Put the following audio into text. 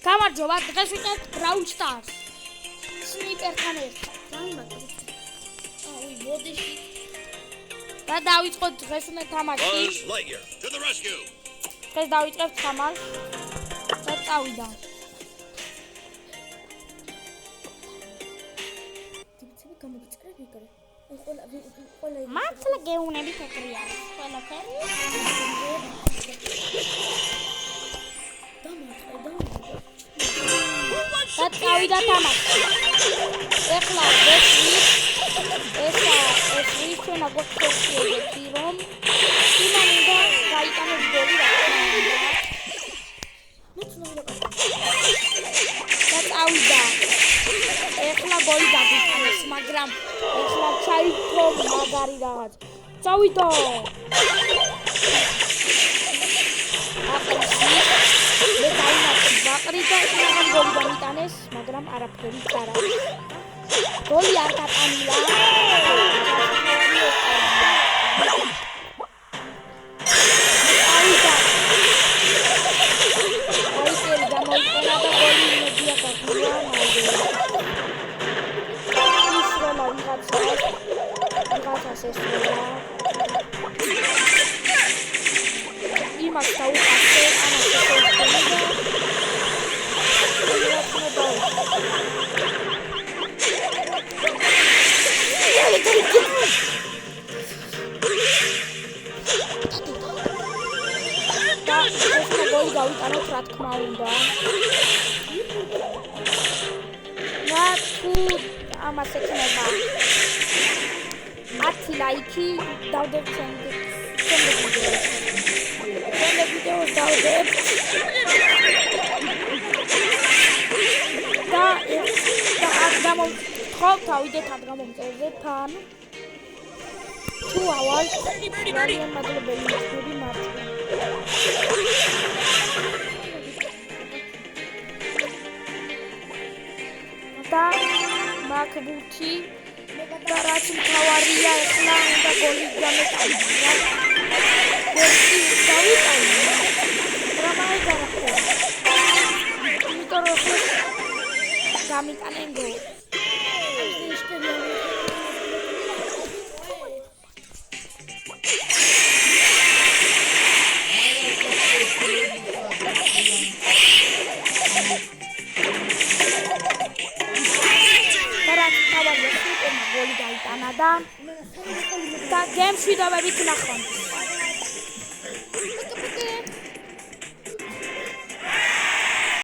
გამარჯობა, დღეს ვიყავთ Brawl Stars. სნაიპერთან ერთად. მოდიში. და დავიწყოთ დღეს თამაში. დღეს დავიწყებთ თამაშს. და წავიდა. მართლა გეუნები ფერი არის. ყველაფერი. და წავიდა თამაში. ეხლა ეს ჩვენ აგვაქვს რომ იმანდა გაიტანოს გოლი რა. და წავიდა. ეხლა გოლი დაგიტანეს, მაგრამ ეხლა ჩაიქო მაგარი რაღაც. წავიდა. მე დაიმატე და იმან გოლი გამიტანეს, მაგრამ არაფერი არა. გოლი არ გატანილა. იმას დაუყარდე, ამას გოლი გავიტანოთ, რა თქმა უნდა. და თუ ამას ექნება 10 ლაიქი, დავდებთ შემდეგ ვიდეოს დავდებთ. და აქ გამოვთხოვთ, ავიდეთ აქ გამომწერზე თან. თუ ავალ ძალიან მადლობელი ვიხდი მართლა. და მაკბუთი და რაც მთავარია ეხლა უნდა გოლი გამეტანა. გოლი დავიტანე. რამაი გარახო. იმიტომ რომ გამიტანენ გოლი. გოლი გაიტანა და გემს ვიდეოებით ნახავთ.